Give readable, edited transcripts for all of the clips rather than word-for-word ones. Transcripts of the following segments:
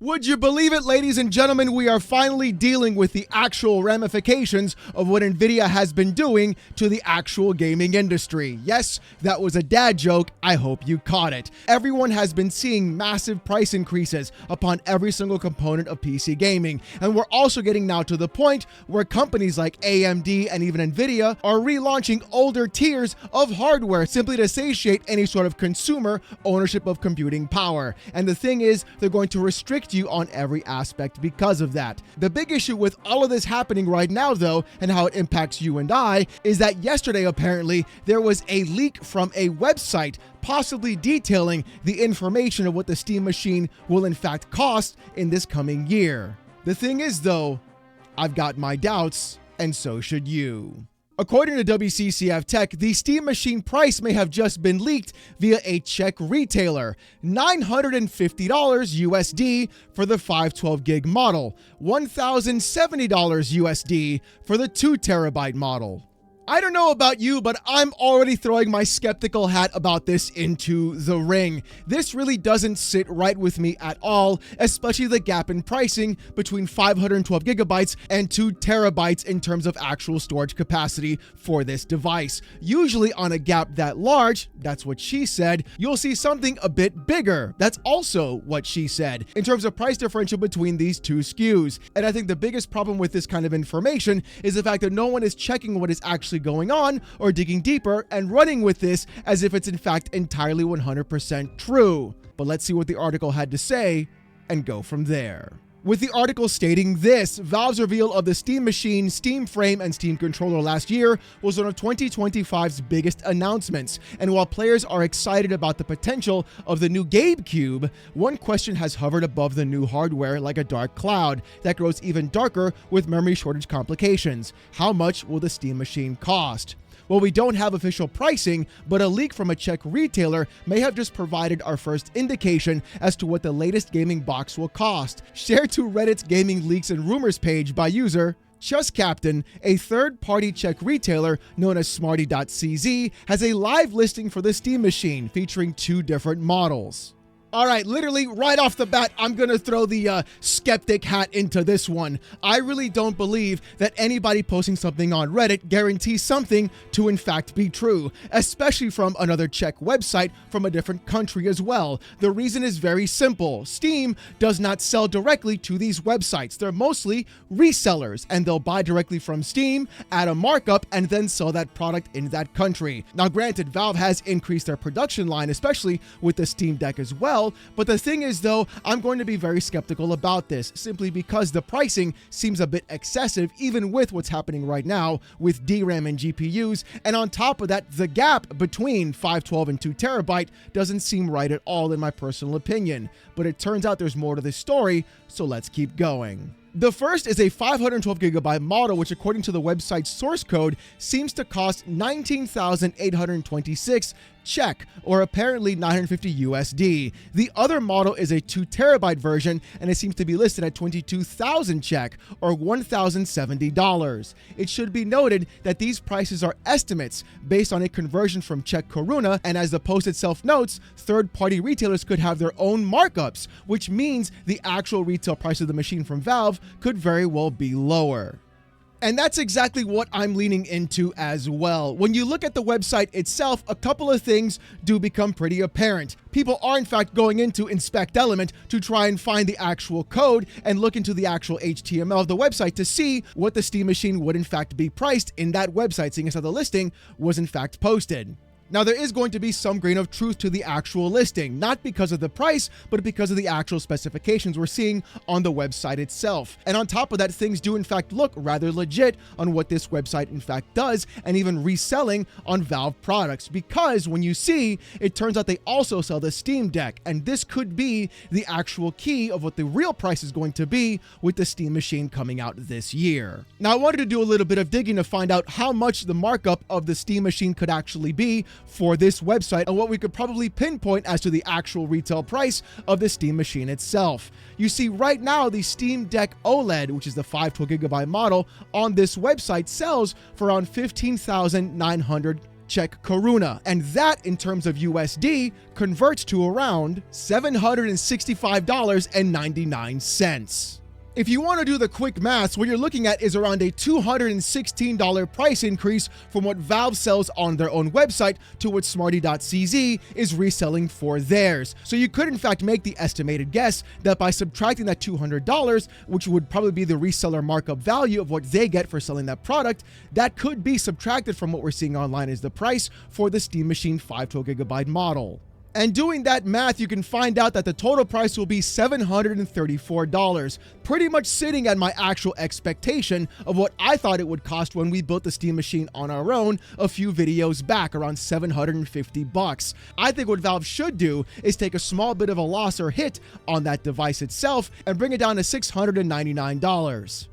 Would you believe it, ladies and gentlemen, we are finally dealing with the actual ramifications of what Nvidia has been doing to the actual gaming industry. Yes, that was a dad joke. I hope you caught it. Everyone has been seeing massive price increases upon every single component of PC gaming. And we're also getting now to the point where companies like AMD and even Nvidia are relaunching older tiers of hardware simply to satiate any sort of consumer ownership of computing power. And the thing is, they're going to restrict you on every aspect because of that. The big issue with all of this happening right now, though, and how it impacts you and I, is that yesterday, apparently, there was a leak from a website possibly detailing the information of what the Steam Machine will in fact cost in this coming year. The thing is, though, I've got my doubts, and so should you. According to WCCF Tech, the Steam Machine price may have just been leaked via a Czech retailer. $950 USD for the 512 gig model, $1,070 USD for the 2 terabyte model. I don't know about you, but I'm already throwing my skeptical hat about this into the ring. This really doesn't sit right with me at all, especially the gap in pricing between 512 gigabytes and 2 terabytes in terms of actual storage capacity for this device. Usually on a gap that large, that's what she said, you'll see something a bit bigger. That's also what she said in terms of price differential between these two SKUs. And I think the biggest problem with this kind of information is the fact that no one is checking what is actually going on or digging deeper and running with this as if it's in fact entirely 100% true. But let's see what the article had to say and go from there. With the article stating this, Valve's reveal of the Steam Machine, Steam Frame, and Steam Controller last year was one of 2025's biggest announcements. And while players are excited about the potential of the new GameCube, one question has hovered above the new hardware like a dark cloud that grows even darker with memory shortage complications. How much will the Steam Machine cost? Well, we don't have official pricing, but a leak from a Czech retailer may have just provided our first indication as to what the latest gaming box will cost. Shared to Reddit's Gaming Leaks and Rumors page by user Chess Captain, a third-party Czech retailer known as Smarty.cz, has a live listing for the Steam Machine featuring 2 different models. All right, literally right off the bat, I'm going to throw the skeptic hat into this one. I really don't believe that anybody posting something on Reddit guarantees something to in fact be true, especially from another Czech website from a different country as well. The reason is very simple. Steam does not sell directly to these websites. They're mostly resellers, and they'll buy directly from Steam, add a markup, and then sell that product in that country. Now, granted, Valve has increased their production line, especially with the Steam Deck as well. But the thing is, though, I'm going to be very skeptical about this simply because the pricing seems a bit excessive, even with what's happening right now with DRAM and GPUs. And on top of that, the gap between 512 and 2 terabyte doesn't seem right at all, in my personal opinion. But it turns out there's more to this story, so let's keep going. The first is a 512 gigabyte model, which according to the website's source code seems to cost 19,826 Czech, or apparently 950 USD. The other model is a 2 terabyte version, and it seems to be listed at 22,000 Czech, or $1,070. It should be noted that these prices are estimates based on a conversion from Czech koruna, and as the post itself notes, third-party retailers could have their own markups, which means the actual retail price of the machine from Valve could very well be lower. And that's exactly what I'm leaning into as well. When you look at the website itself, a couple of things do become pretty apparent. People are in fact going into Inspect Element to try and find the actual code and look into the actual HTML of the website to see what the Steam Machine would in fact be priced in that website, seeing as how the listing was in fact posted. Now, there is going to be some grain of truth to the actual listing, not because of the price, but because of the actual specifications we're seeing on the website itself. And on top of that, things do in fact look rather legit on what this website in fact does, and even reselling on Valve products, because when you see, it turns out they also sell the Steam Deck, and this could be the actual key of what the real price is going to be with the Steam Machine coming out this year. Now, I wanted to do a little bit of digging to find out how much the markup of the Steam Machine could actually be for this website, and what we could probably pinpoint as to the actual retail price of the Steam Machine itself. You see, right now, the Steam Deck OLED, which is the 512 gigabyte model on this website, sells for around 15,900 Check Karuna, and that in terms of USD converts to around $765.99. If you want to do the quick maths, what you're looking at is around a $216 price increase from what Valve sells on their own website to what Smarty.cz is reselling for theirs. So you could in fact make the estimated guess that by subtracting that $200, which would probably be the reseller markup value of what they get for selling that product, that could be subtracted from what we're seeing online as the price for the Steam Machine 512GB model. And doing that math, you can find out that the total price will be $734, pretty much sitting at my actual expectation of what I thought it would cost when we built the Steam Machine on our own a few videos back, around $750. I think what Valve should do is take a small bit of a loss or hit on that device itself and bring it down to $699.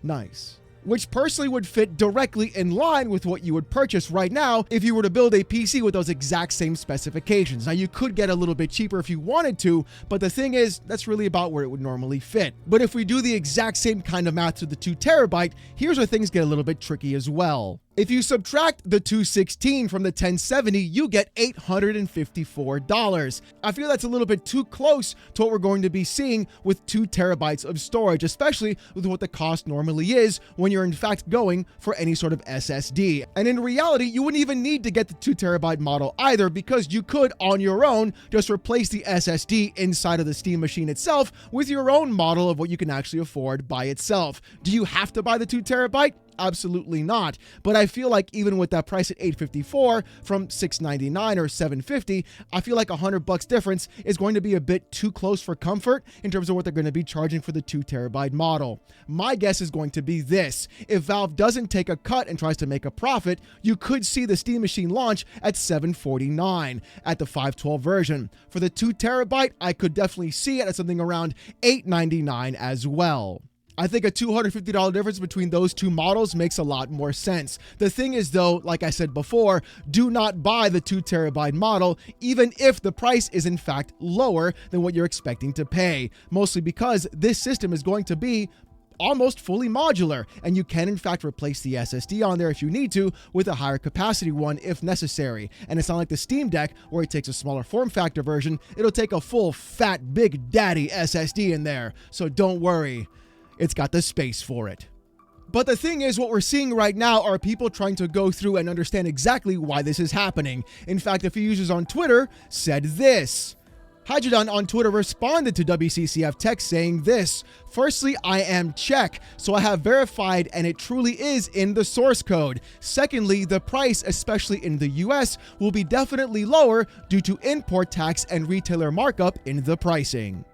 Nice. Which personally would fit directly in line with what you would purchase right now if you were to build a PC with those exact same specifications. Now, you could get a little bit cheaper if you wanted to, but the thing is, that's really about where it would normally fit. But if we do the exact same kind of math to the 2TB, here's where things get a little bit tricky as well. If you subtract the 216 from the 1070, you get $854. I feel that's a little bit too close to what we're going to be seeing with 2 terabytes of storage, especially with what the cost normally is when you're in fact going for any sort of SSD. And in reality, you wouldn't even need to get the 2 terabyte model either, because you could on your own just replace the SSD inside of the Steam Machine itself with your own model of what you can actually afford by itself. Do you have to buy the 2 terabyte? Absolutely not. But I feel like even with that price at $854 from $699 or $750, I feel like $100 difference is going to be a bit too close for comfort in terms of what they're going to be charging for the 2 terabyte model. My guess is going to be this: if Valve doesn't take a cut and tries to make a profit, you could see the Steam Machine launch at $749 at the 512 version. For the 2 terabyte, I could definitely see it at something around $899 as well. I think a $250 difference between those two models makes a lot more sense. The thing is though, like I said before, do not buy the 2 terabyte model, even if the price is in fact lower than what you're expecting to pay. Mostly because this system is going to be almost fully modular, and you can in fact replace the SSD on there if you need to with a higher capacity one if necessary. And it's not like the Steam Deck where it takes a smaller form factor version. It'll take a full fat big daddy SSD in there, so don't worry. It's got the space for it. But the thing is, what we're seeing right now are people trying to go through and understand exactly why this is happening. In fact, a few users on Twitter said this. Hajidon on Twitter responded to WCCF Tech saying this: "Firstly, I am Czech, so I have verified and it truly is in the source code. Secondly, the price, especially in the US, will be definitely lower due to import tax and retailer markup in the pricing."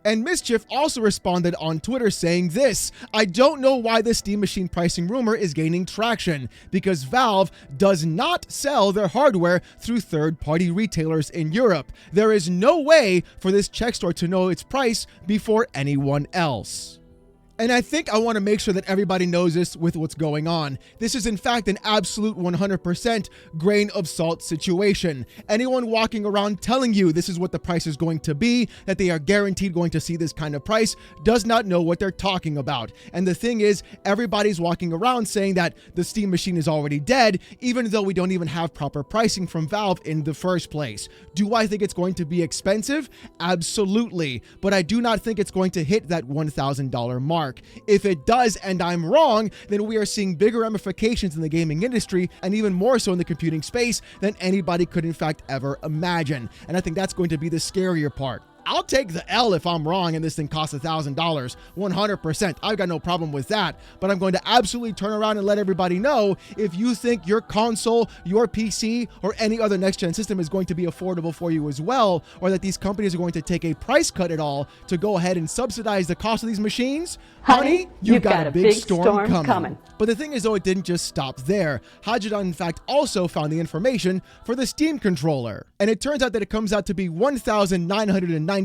And Mischief also responded on Twitter saying this: "I don't know why the Steam Machine pricing rumor is gaining traction, because Valve does not sell their hardware through third-party retailers in Europe. There is no way for this Czech store to know its price before anyone else." And I think I want to make sure that everybody knows this with what's going on. This is in fact an absolute 100% grain of salt situation. Anyone walking around telling you this is what the price is going to be, that they are guaranteed going to see this kind of price, does not know what they're talking about. And the thing is, everybody's walking around saying that the Steam Machine is already dead, even though we don't even have proper pricing from Valve in the first place. Do I think it's going to be expensive? Absolutely. But I do not think it's going to hit that $1,000 mark. If it does and I'm wrong, then we are seeing bigger ramifications in the gaming industry, and even more so in the computing space, than anybody could in fact ever imagine. And I think that's going to be the scarier part. I'll take the L if I'm wrong and this thing costs $1,000, 100%. I've got no problem with that, but I'm going to absolutely turn around and let everybody know, if you think your console, your PC, or any other next-gen system is going to be affordable for you as well, or that these companies are going to take a price cut at all to go ahead and subsidize the cost of these machines, honey, you've got a big storm coming. But the thing is, though, it didn't just stop there. Hajidon, in fact, also found the information for the Steam controller. And it turns out that it comes out to be 1,993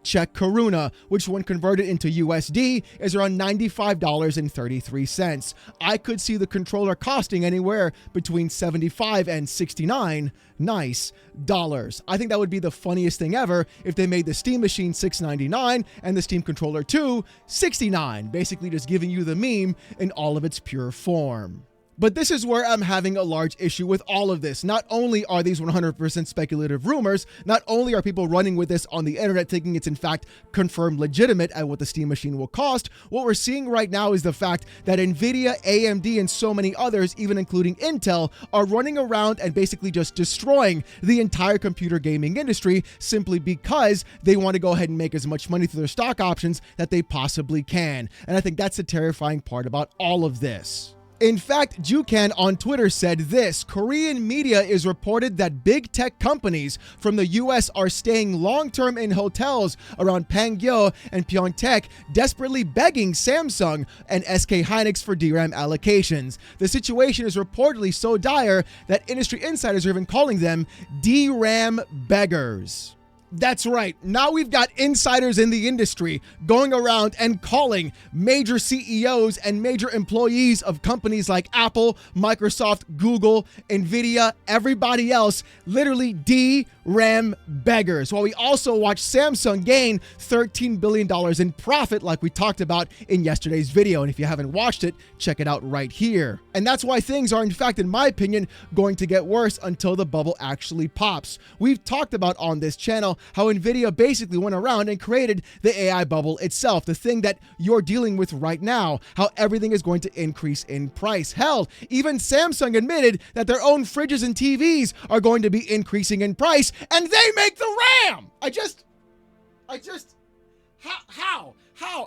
Czech Koruna, which when converted into USD is around $95.33. I could see the controller costing anywhere between $75 and $69 nice dollars. I think that would be the funniest thing ever if they made the Steam Machine $699 and the Steam Controller 2 $69, basically just giving you the meme in all of its pure form. But this is where I'm having a large issue with all of this. Not only are these 100% speculative rumors, not only are people running with this on the internet thinking it's in fact confirmed legitimate at what the Steam Machine will cost, what we're seeing right now is the fact that Nvidia, AMD, and so many others, even including Intel, are running around and basically just destroying the entire computer gaming industry simply because they want to go ahead and make as much money through their stock options that they possibly can. And I think that's the terrifying part about all of this. In fact, Jukan on Twitter said this: Korean media is reported that big tech companies from the US are staying long-term in hotels around Pangyo and Pyeongtaek, desperately begging Samsung and SK Hynix for DRAM allocations. The situation is reportedly so dire that industry insiders are even calling them DRAM beggars. That's right. Now we've got insiders in the industry going around and calling major CEOs and major employees of companies like Apple, Microsoft, Google, Nvidia, everybody else, literally DRAM beggars. While we also watch Samsung gain $13 billion in profit like we talked about in yesterday's video. And if you haven't watched it, check it out right here. And that's why things are, in fact, in my opinion, going to get worse until the bubble actually pops. We've talked about on this channel how Nvidia basically went around and created the AI bubble itself, the thing that you're dealing with right now, how everything is going to increase in price. Hell, even Samsung admitted that their own fridges and TVs are going to be increasing in price, and they make the RAM!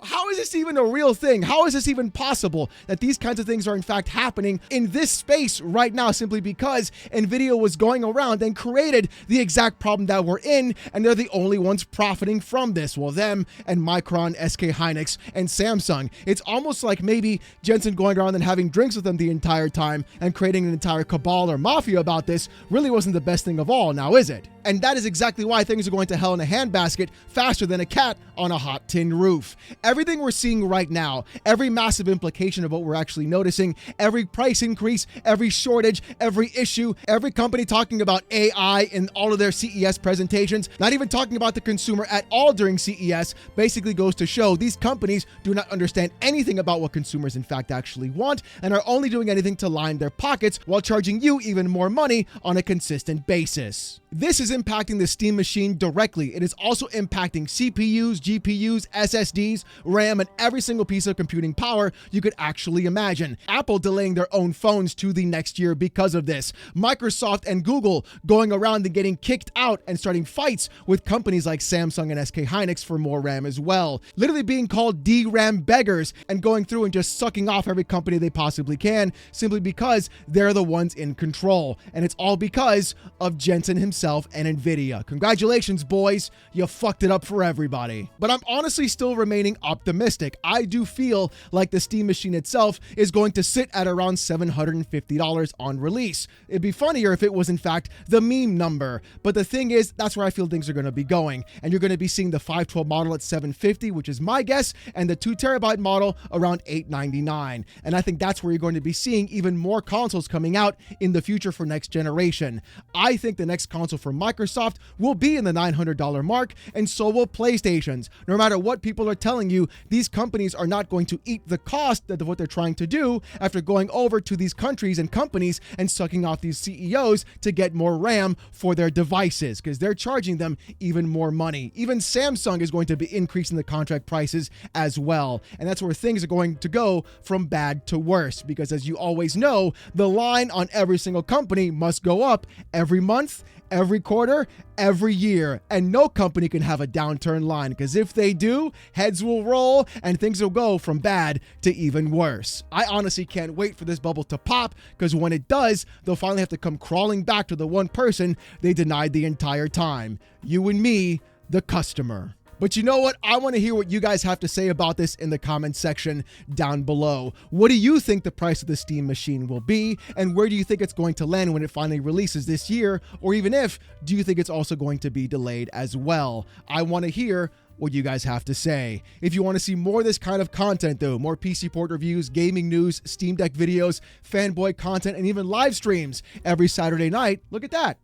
How is this even a real thing? How is this even possible that these kinds of things are in fact happening in this space right now simply because Nvidia was going around and created the exact problem that we're in, and they're the only ones profiting from this? Well, them and Micron, SK Hynix, and Samsung. It's almost like maybe Jensen going around and having drinks with them the entire time and creating an entire cabal or mafia about this really wasn't the best thing of all, now is it? And that is exactly why things are going to hell in a handbasket faster than a cat on a hot tin roof. Everything we're seeing right now, every massive implication of what we're actually noticing, every price increase, every shortage, every issue, every company talking about AI in all of their CES presentations, not even talking about the consumer at all during CES, basically goes to show these companies do not understand anything about what consumers in fact actually want and are only doing anything to line their pockets while charging you even more money on a consistent basis. This is impacting the Steam Machine directly. It is also impacting CPUs, GPUs, SSDs, RAM, and every single piece of computing power you could actually imagine. Apple delaying their own phones to the next year because of this. Microsoft and Google going around and getting kicked out and starting fights with companies like Samsung and SK Hynix for more RAM as well. Literally being called DRAM beggars and going through and just sucking off every company they possibly can simply because they're the ones in control. And it's all because of Jensen himself and Nvidia. Congratulations, boys. You fucked it up for everybody. But I'm honestly still remaining optimistic. I do feel like the Steam Machine itself is going to sit at around $750 on release. It'd be funnier if it was in fact the meme number. But the thing is, that's where I feel things are going to be going. And you're going to be seeing the 512 model at $750, which is my guess, and the 2TB model around $899. And I think that's where you're going to be seeing even more consoles coming out in the future for next generation. I think the next console for Microsoft will be in the $900 mark, and so will PlayStations. No matter what people are telling you, these companies are not going to eat the cost of what they're trying to do after going over to these countries and companies and sucking off these CEOs to get more RAM for their devices, because they're charging them even more money. Even Samsung is going to be increasing the contract prices as well, and that's where things are going to go from bad to worse, because as you always know, the line on every single company must go up every month, every quarter, every year, and no company can have a downturn line, because if they do, heads will roll and things will go from bad to even worse. I honestly can't wait for this bubble to pop, because when it does, they'll finally have to come crawling back to the one person they denied the entire time. You and me, the customer. But you know what? I want to hear what you guys have to say about this in the comment section down below. What do you think the price of the Steam Machine will be? And where do you think it's going to land when it finally releases this year? Or even if, do you think it's also going to be delayed as well? I want to hear what you guys have to say. If you want to see more of this kind of content though, more PC port reviews, gaming news, Steam Deck videos, fanboy content, and even live streams every Saturday night, look at that.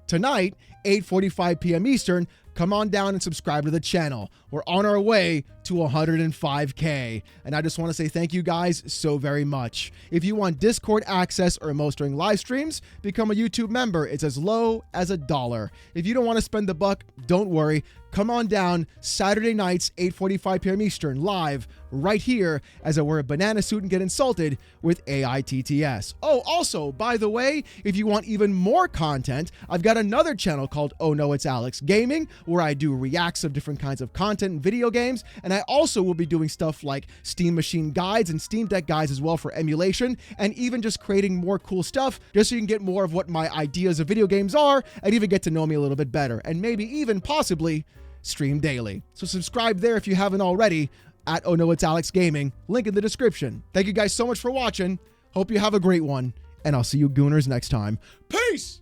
Tonight, 8:45 p.m. Eastern, come on down and subscribe to the channel. We're on our way to to 105K. And I just want to say thank you guys so very much. If you want Discord access or most during live streams, become a YouTube member. It's as low as $1. If you don't want to spend the buck, don't worry. Come on down Saturday nights, 8:45 p.m. Eastern, live right here as I wear a banana suit and get insulted with AITTS. Oh, also, by the way, if you want even more content, I've got another channel called Oh No It's Alex Gaming, where I do reacts of different kinds of content and video games, and I also will be doing stuff like Steam Machine guides and Steam Deck guides as well for emulation, and even just creating more cool stuff just so you can get more of what my ideas of video games are and even get to know me a little bit better, and maybe even possibly stream daily. So subscribe there if you haven't already at Oh No It's Alex Gaming. Link in the description. Thank you guys so much for watching. Hope you have a great one, and I'll see you gooners next time. Peace!